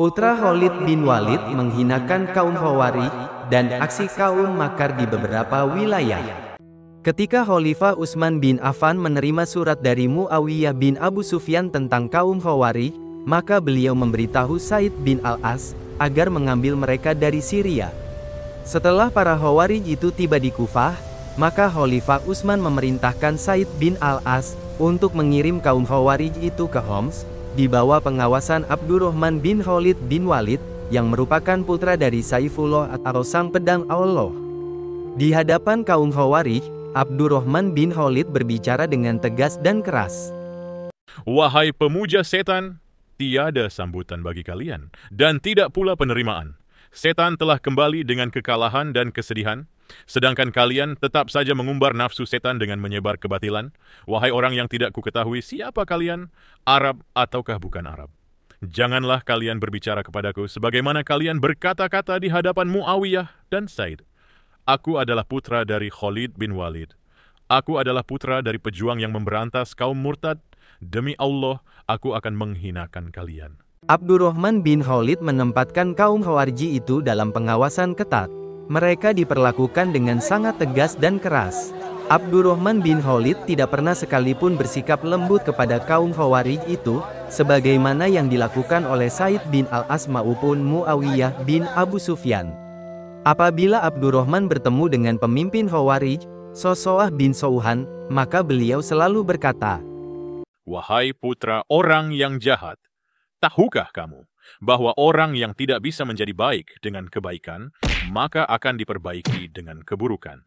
Putra Khalid bin Walid menghinakan kaum Khawarij dan aksi kaum makar di beberapa wilayah. Ketika Khalifah Utsman bin Affan menerima surat dari Muawiyah bin Abu Sufyan tentang kaum Khawarij, maka beliau memberitahu Said bin Al-As agar mengambil mereka dari Syria. Setelah para Khawarij itu tiba di Kufah, maka Khalifah Utsman memerintahkan Said bin Al-As untuk mengirim kaum Khawarij itu ke Homs, di bawah pengawasan Abdurrahman bin Khalid bin Walid, yang merupakan putra dari Saifullah atau Sang Pedang Allah. Di hadapan kaum Khawarij, Abdurrahman bin Khalid berbicara dengan tegas dan keras. Wahai pemuja setan, tiada sambutan bagi kalian, dan tidak pula penerimaan. Setan telah kembali dengan kekalahan dan kesedihan, sedangkan kalian tetap saja mengumbar nafsu setan dengan menyebar kebatilan. Wahai orang yang tidak kuketahui siapa kalian, Arab ataukah bukan Arab. Janganlah kalian berbicara kepadaku sebagaimana kalian berkata-kata di hadapan Muawiyah dan Said. Aku adalah putra dari Khalid bin Walid. Aku adalah putra dari pejuang yang memberantas kaum murtad. Demi Allah, aku akan menghinakan kalian. Abdurrahman bin Khalid menempatkan kaum Khawarij itu dalam pengawasan ketat. Mereka diperlakukan dengan sangat tegas dan keras. Abdurrahman bin Khalid tidak pernah sekalipun bersikap lembut kepada kaum Khawarij itu, sebagaimana yang dilakukan oleh Said bin Al-As maupun Muawiyah bin Abu Sufyan. Apabila Abdurrahman bertemu dengan pemimpin Khawarij, Sosoah bin Souhan, maka beliau selalu berkata, Wahai putra orang yang jahat, tahukah kamu bahwa orang yang tidak bisa menjadi baik dengan kebaikan, maka akan diperbaiki dengan keburukan.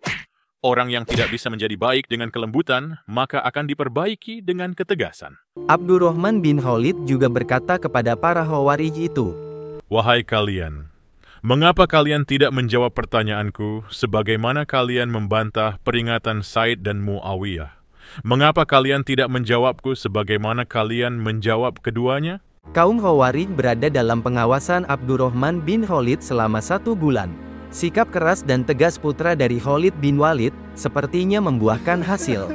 Orang yang tidak bisa menjadi baik dengan kelembutan, maka akan diperbaiki dengan ketegasan. Abdurrahman bin Khalid juga berkata kepada para Khawarij itu, Wahai kalian, mengapa kalian tidak menjawab pertanyaanku sebagaimana kalian membantah peringatan Said dan Muawiyah? Mengapa kalian tidak menjawabku sebagaimana kalian menjawab keduanya? Kaum Khawarij berada dalam pengawasan Abdurrahman bin Khalid selama 1 bulan. Sikap keras dan tegas putra dari Khalid bin Walid sepertinya membuahkan hasil.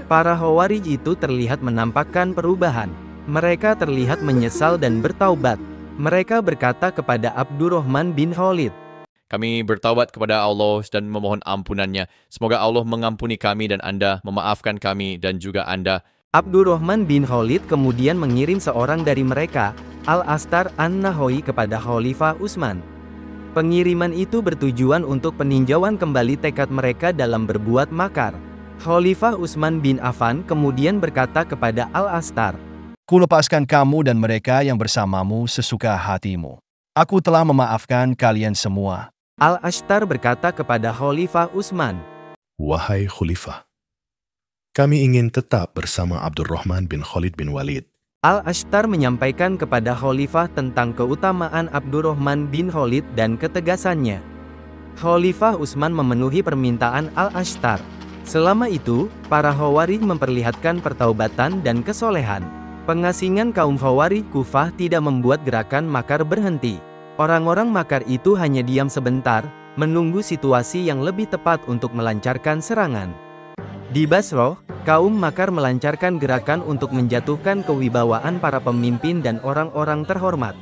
Para Khawarij itu terlihat menampakkan perubahan. Mereka terlihat menyesal dan bertaubat. Mereka berkata kepada Abdurrahman bin Khalid, Kami bertaubat kepada Allah dan memohon ampunannya. Semoga Allah mengampuni kami dan Anda, memaafkan kami dan juga Anda. Abdurrahman bin Khalid kemudian mengirim seorang dari mereka, Al-Astar An-Nahawi kepada Khalifah Utsman. Pengiriman itu bertujuan untuk peninjauan kembali tekad mereka dalam berbuat makar. Khalifah Utsman bin Affan kemudian berkata kepada Al-Astar, Kulepaskan kamu dan mereka yang bersamamu sesuka hatimu. Aku telah memaafkan kalian semua. Al-Astar berkata kepada Khalifah Utsman, Wahai Khalifah, kami ingin tetap bersama Abdurrahman bin Khalid bin Walid. Al-Astar menyampaikan kepada Khalifah tentang keutamaan Abdurrahman bin Khalid dan ketegasannya. Khalifah Utsman memenuhi permintaan Al-Astar. Selama itu, para Khawarij memperlihatkan pertaubatan dan kesolehan. Pengasingan kaum Khawarij Kufah tidak membuat gerakan makar berhenti. Orang-orang makar itu hanya diam sebentar, menunggu situasi yang lebih tepat untuk melancarkan serangan. Di Basrah, kaum makar melancarkan gerakan untuk menjatuhkan kewibawaan para pemimpin dan orang-orang terhormat.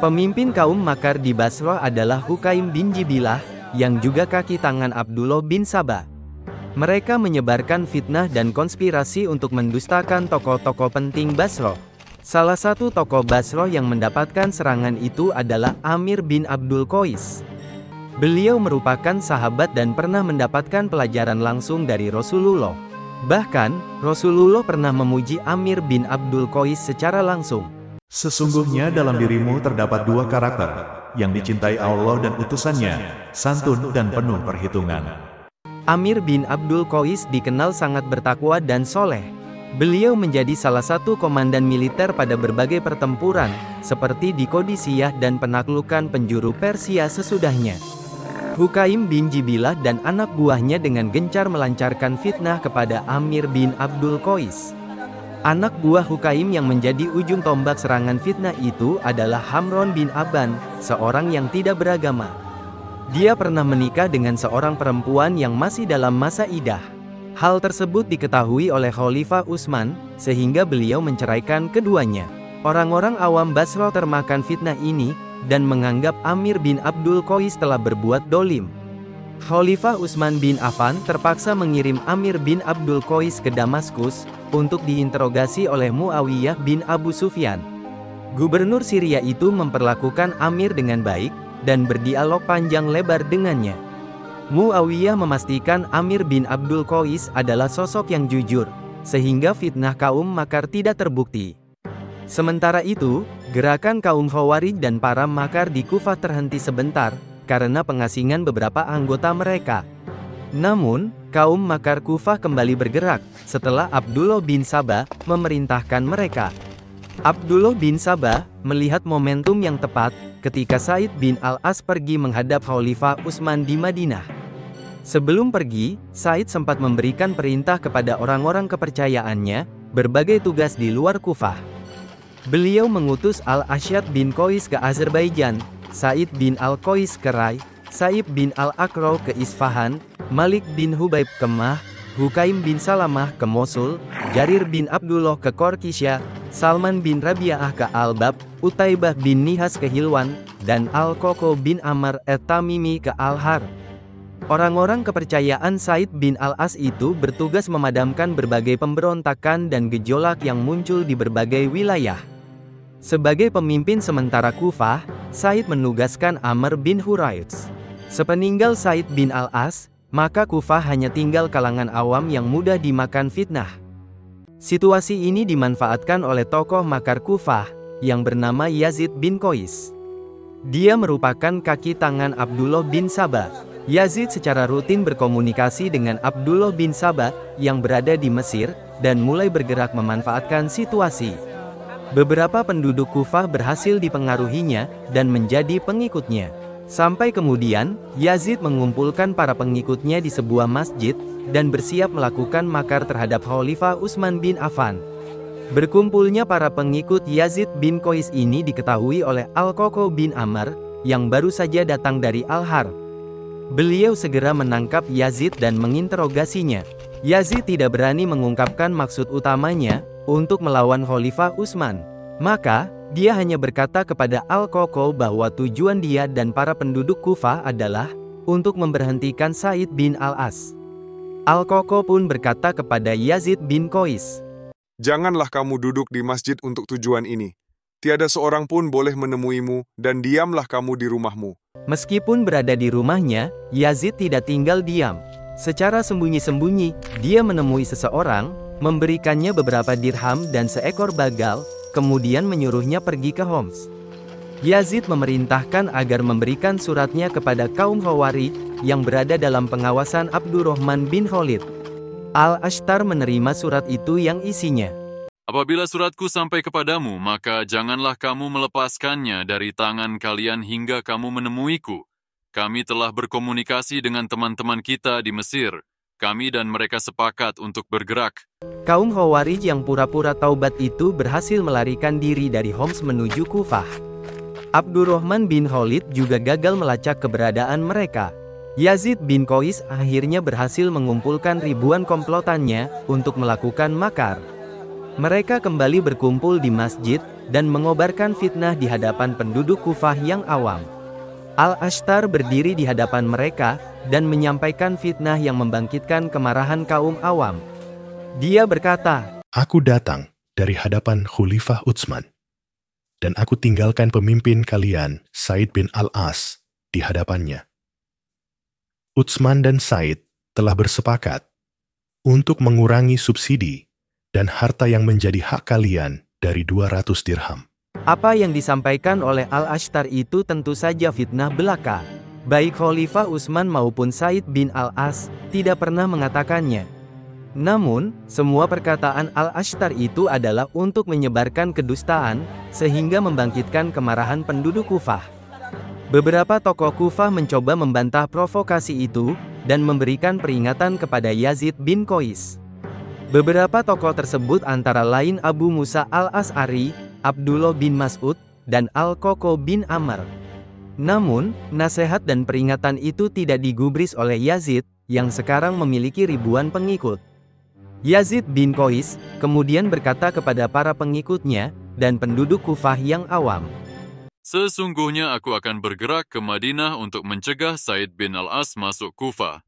Pemimpin kaum makar di Basrah adalah Hukaim bin Jibilah, yang juga kaki tangan Abdullah bin Sabah. Mereka menyebarkan fitnah dan konspirasi untuk mendustakan tokoh-tokoh penting Basrah. Salah satu tokoh Basrah yang mendapatkan serangan itu adalah Amir bin Abdul Qais. Beliau merupakan sahabat dan pernah mendapatkan pelajaran langsung dari Rasulullah. Bahkan, Rasulullah pernah memuji Amir bin Abdul Qais secara langsung. Sesungguhnya dalam dirimu terdapat 2 karakter, yang dicintai Allah dan utusannya, santun dan penuh perhitungan. Amir bin Abdul Qais dikenal sangat bertakwa dan soleh. Beliau menjadi salah satu komandan militer pada berbagai pertempuran, seperti di Qadisiyah dan penaklukan penjuru Persia sesudahnya. Hukaim bin Jibilah dan anak buahnya dengan gencar melancarkan fitnah kepada Amir bin Abdul Qais. Anak buah Hukaim yang menjadi ujung tombak serangan fitnah itu adalah Hamron bin Aban, seorang yang tidak beragama. Dia pernah menikah dengan seorang perempuan yang masih dalam masa idah. Hal tersebut diketahui oleh Khalifah Utsman, sehingga beliau menceraikan keduanya. Orang-orang awam Basra termakan fitnah ini, dan menganggap Amir bin Abdul Qais telah berbuat dolim. Khalifah Utsman bin Affan terpaksa mengirim Amir bin Abdul Qais ke Damaskus, untuk diinterogasi oleh Muawiyah bin Abu Sufyan. Gubernur Syria itu memperlakukan Amir dengan baik, dan berdialog panjang lebar dengannya. Muawiyah memastikan Amir bin Abdul Qais adalah sosok yang jujur, sehingga fitnah kaum makar tidak terbukti. Sementara itu, gerakan kaum Khawarij dan para makar di Kufah terhenti sebentar, karena pengasingan beberapa anggota mereka. Namun, kaum makar Kufah kembali bergerak, setelah Abdullah bin Sabah memerintahkan mereka. Abdullah bin Sabah melihat momentum yang tepat, ketika Said bin Al-As pergi menghadap Khalifah Utsman di Madinah. Sebelum pergi, Said sempat memberikan perintah kepada orang-orang kepercayaannya, berbagai tugas di luar Kufah. Beliau mengutus Al-Ashad bin Qais ke Azerbaijan, Said bin Al-Qais ke Rai, Saib bin Al-Aqraw ke Isfahan, Malik bin Hubaib ke Mah, Hukaim bin Salamah ke Mosul, Jarir bin Abdullah ke Korkisya, Salman bin Rabi'ah ke Al-Bab, Utaibah bin Nihas ke Hilwan, dan Al-Qoko bin Amr at-Tamimi ke Al-Har. Orang-orang kepercayaan Said bin Al-As itu bertugas memadamkan berbagai pemberontakan dan gejolak yang muncul di berbagai wilayah. Sebagai pemimpin sementara Kufah, Said menugaskan Amr bin Huraits. Sepeninggal Said bin Al-As, maka Kufah hanya tinggal kalangan awam yang mudah dimakan fitnah. Situasi ini dimanfaatkan oleh tokoh makar Kufah, yang bernama Yazid bin Qais. Dia merupakan kaki tangan Abdullah bin Sabah. Yazid secara rutin berkomunikasi dengan Abdullah bin Sabah, yang berada di Mesir, dan mulai bergerak memanfaatkan situasi. Beberapa penduduk Kufah berhasil dipengaruhinya, dan menjadi pengikutnya. Sampai kemudian, Yazid mengumpulkan para pengikutnya di sebuah masjid, dan bersiap melakukan makar terhadap Khalifah Utsman bin Affan. Berkumpulnya para pengikut Yazid bin Qais ini diketahui oleh Al-Qoko bin Amr, yang baru saja datang dari Al-Har. Beliau segera menangkap Yazid dan menginterogasinya. Yazid tidak berani mengungkapkan maksud utamanya, untuk melawan Khalifah Utsman. Maka, dia hanya berkata kepada Al-Qoko bahwa tujuan dia dan para penduduk Kufah adalah untuk memberhentikan Said bin Al-As. Al-Qoko pun berkata kepada Yazid bin Qais, "Janganlah kamu duduk di masjid untuk tujuan ini. Tiada seorang pun boleh menemuimu, dan diamlah kamu di rumahmu." Meskipun berada di rumahnya, Yazid tidak tinggal diam. Secara sembunyi-sembunyi, dia menemui seseorang, memberikannya beberapa dirham dan seekor bagal, kemudian menyuruhnya pergi ke Homs. Yazid memerintahkan agar memberikan suratnya kepada kaum Khawarij, yang berada dalam pengawasan Abdurrahman bin Khalid. Al-Ashtar menerima surat itu yang isinya, "Apabila suratku sampai kepadamu, maka janganlah kamu melepaskannya dari tangan kalian hingga kamu menemuiku. Kami telah berkomunikasi dengan teman-teman kita di Mesir. Kami dan mereka sepakat untuk bergerak." Kaum Khawarij yang pura-pura taubat itu berhasil melarikan diri dari Homs menuju Kufah. Abdurrahman bin Khalid juga gagal melacak keberadaan mereka. Yazid bin Qais akhirnya berhasil mengumpulkan ribuan komplotannya, untuk melakukan makar. Mereka kembali berkumpul di masjid, dan mengobarkan fitnah di hadapan penduduk Kufah yang awam. Al-Ashtar berdiri di hadapan mereka, dan menyampaikan fitnah yang membangkitkan kemarahan kaum awam. Dia berkata, "Aku datang dari hadapan Khalifah Utsman, dan aku tinggalkan pemimpin kalian, Said bin Al-As, di hadapannya. Utsman dan Said telah bersepakat untuk mengurangi subsidi dan harta yang menjadi hak kalian dari 200 dirham. Apa yang disampaikan oleh Al-Ashtar itu tentu saja fitnah belaka. Baik Khalifah Utsman maupun Said bin Al-As tidak pernah mengatakannya. Namun, semua perkataan Al-Ashtar itu adalah untuk menyebarkan kedustaan, sehingga membangkitkan kemarahan penduduk Kufah. Beberapa tokoh Kufah mencoba membantah provokasi itu, dan memberikan peringatan kepada Yazid bin Qais. Beberapa tokoh tersebut antara lain Abu Musa al-As'ari, Abdullah bin Mas'ud, dan Al-Qoko bin Amr. Namun, nasihat dan peringatan itu tidak digubris oleh Yazid, yang sekarang memiliki ribuan pengikut. Yazid bin Qais kemudian berkata kepada para pengikutnya, dan penduduk Kufah yang awam. Sesungguhnya aku akan bergerak ke Madinah untuk mencegah Said bin Al-As masuk Kufah.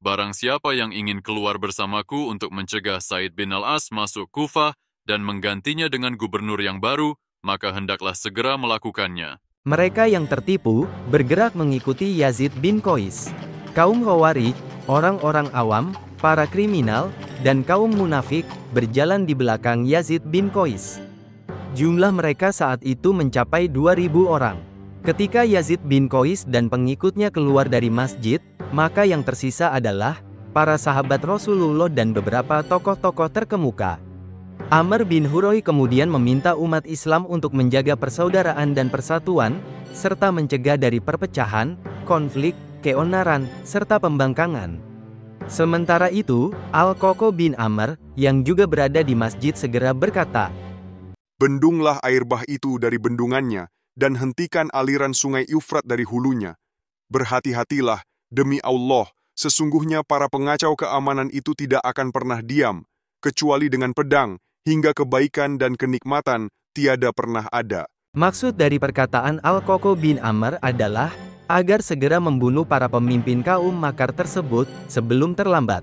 Barang siapa yang ingin keluar bersamaku untuk mencegah Said bin Al-As masuk Kufah dan menggantinya dengan gubernur yang baru, maka hendaklah segera melakukannya. Mereka yang tertipu bergerak mengikuti Yazid bin Qais. Kaum Khawarij, orang-orang awam, para kriminal, dan kaum munafik berjalan di belakang Yazid bin Qais. Jumlah mereka saat itu mencapai 2.000 orang. Ketika Yazid bin Qais dan pengikutnya keluar dari masjid, maka yang tersisa adalah para sahabat Rasulullah dan beberapa tokoh-tokoh terkemuka. Amr bin Huroy kemudian meminta umat Islam untuk menjaga persaudaraan dan persatuan, serta mencegah dari perpecahan, konflik, keonaran, serta pembangkangan. Sementara itu, Al-Qoko bin Amr, yang juga berada di masjid segera berkata, Bendunglah air bah itu dari bendungannya, dan hentikan aliran sungai Eufrat dari hulunya. Berhati-hatilah, demi Allah, sesungguhnya para pengacau keamanan itu tidak akan pernah diam, kecuali dengan pedang, hingga kebaikan dan kenikmatan tiada pernah ada. Maksud dari perkataan Al-Qoko bin Amr adalah agar segera membunuh para pemimpin kaum makar tersebut sebelum terlambat.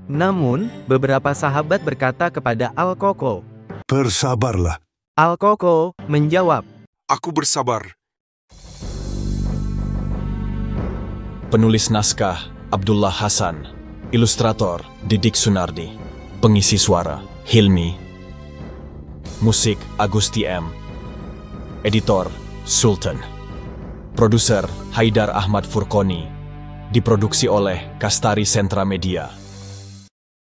Namun, beberapa sahabat berkata kepada Al-Qoko, "Bersabarlah." Al-Qoko menjawab, Aku bersabar. Penulis naskah Abdullah Hasan, ilustrator Didik Sunardi, pengisi suara Hilmi, musik Agusti M, editor Sultan, produser Haidar Ahmad Furqoni, diproduksi oleh Kastari Sentra Media.